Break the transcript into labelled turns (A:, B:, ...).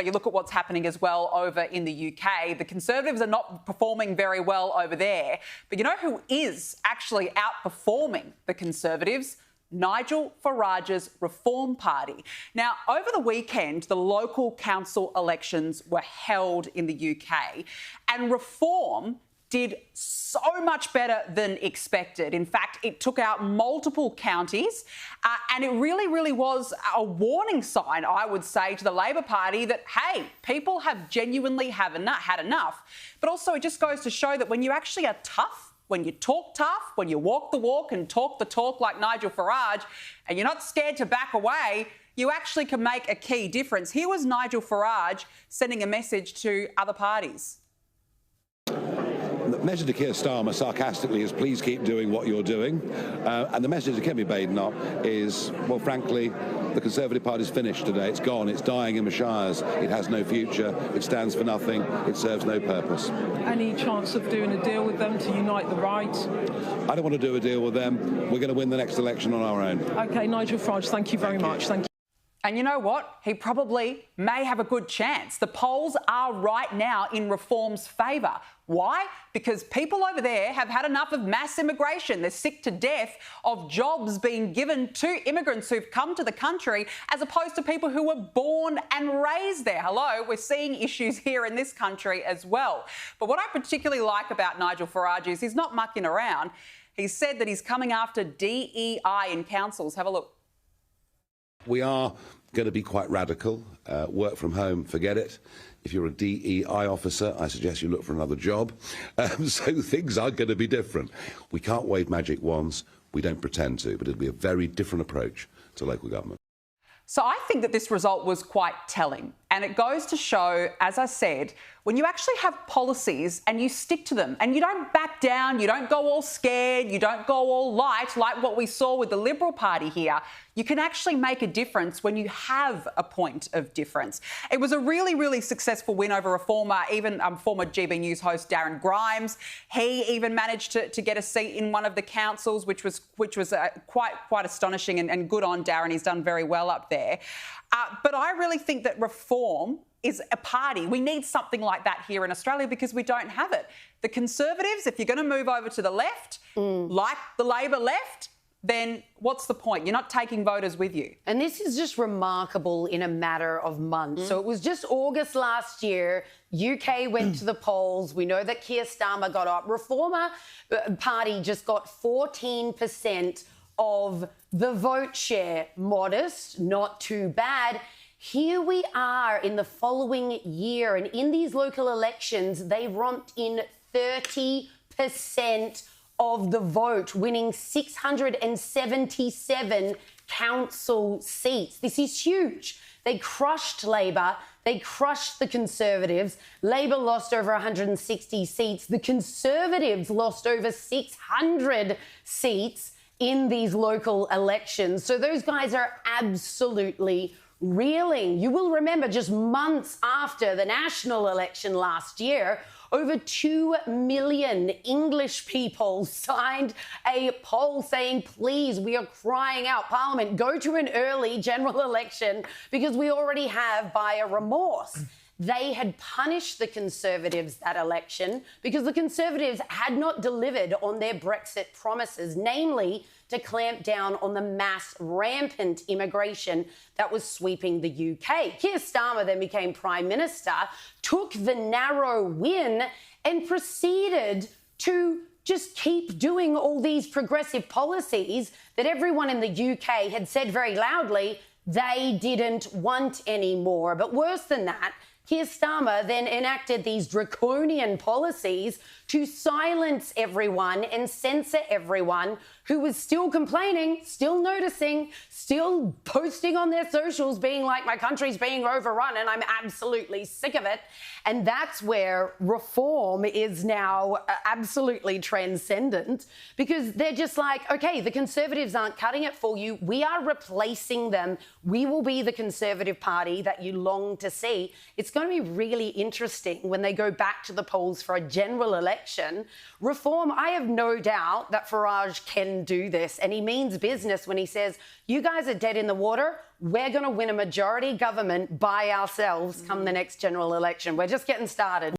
A: But you look at what's happening as well over in the UK. The Conservatives are not performing very well over there. But you know who is actually outperforming the Conservatives? Nigel Farage's Reform Party. Now, over the weekend, the local council elections were held in the UK, and Reform did so much better than expected. In fact, it took out multiple counties, and it really was a warning sign, I would say, to the Labor Party that, hey, people have genuinely had enough. But also it just goes to show that when you actually are tough, when you talk tough, when you walk the walk and talk the talk like Nigel Farage, and you're not scared to back away, you actually can make a key difference. Here was Nigel Farage sending a message to other parties.
B: The message to Keir Starmer sarcastically is please keep doing what you're doing. And the message to Kemi Badenoch is, well, frankly, the Conservative Party's finished today. It's gone. It's dying in the shires. It has no future. It stands for nothing. It serves no purpose.
C: Any chance of doing a deal with them to unite the right?
B: I don't want to do a deal with them. We're going to win the next election on our own.
C: OK, Nigel Farage, thank you very much. Thank you.
A: And you know what? He probably may have a good chance. The polls are right now in Reform's favour. Why? Because people over there have had enough of mass immigration. They're sick to death of jobs being given to immigrants who've come to the country as opposed to people who were born and raised there. Hello, we're seeing issues here in this country as well. But what I particularly like about Nigel Farage is he's not mucking around. He's said that he's coming after DEI in councils. Have a look.
B: We are going to be quite radical. Work from home, forget it. If you're a DEI officer, I suggest you look for another job. So things are going to be different. We can't wave magic wands. We don't pretend to, but it'll be a very different approach to local government.
A: So I think that this result was quite telling. And it goes to show, as I said, when you actually have policies and you stick to them and you don't back down, you don't go all scared, you don't go all light like what we saw with the Liberal Party here, you can actually make a difference when you have a point of difference. It was a really successful win over Reformer, even former GB News host Darren Grimes. He even managed to get a seat in one of the councils, which was quite astonishing, and good on Darren. He's done very well up there. But I really think that Reform is a party. We need something like that here in Australia because we don't have it. The Conservatives, if you're going to move over to the left, like the Labor left, then what's the point? You're not taking voters with you.
D: And this is just remarkable in a matter of months. So it was just August last year. UK went to the polls. We know that Keir Starmer got up. Reformer Party just got 14% of the vote share. Modest, not too bad. Here we are in the following year, and in these local elections, they romped in 30% of the vote, winning 677 council seats. This is huge. They crushed Labor. They crushed the Conservatives. Labor lost over 160 seats. The Conservatives lost over 600 seats in these local elections. So those guys are absolutely reeling. You will remember just months after the national election last year, over 2 million English people signed a poll saying, please, we are crying out, Parliament, go to an early general election because we already have buyer remorse. They had punished the Conservatives that election because the Conservatives had not delivered on their Brexit promises, namely to clamp down on the mass rampant immigration that was sweeping the UK. Keir Starmer then became Prime Minister, took the narrow win and proceeded to just keep doing all these progressive policies that everyone in the UK had said very loudly they didn't want anymore. But worse than that, Keir Starmer then enacted these draconian policies to silence everyone and censor everyone who was still complaining, still noticing, still posting on their socials being like, my country's being overrun and I'm absolutely sick of it. And that's where Reform is now absolutely transcendent, because they're just like, OK, the Conservatives aren't cutting it for you. We are replacing them. We will be the Conservative Party that you long to see. It's going to be really interesting when they go back to the polls for a general election. Reform, I have no doubt that Farage can can do this. And he means business when he says, you guys are dead in the water. We're going to win a majority government by ourselves come the next general election. We're just getting started.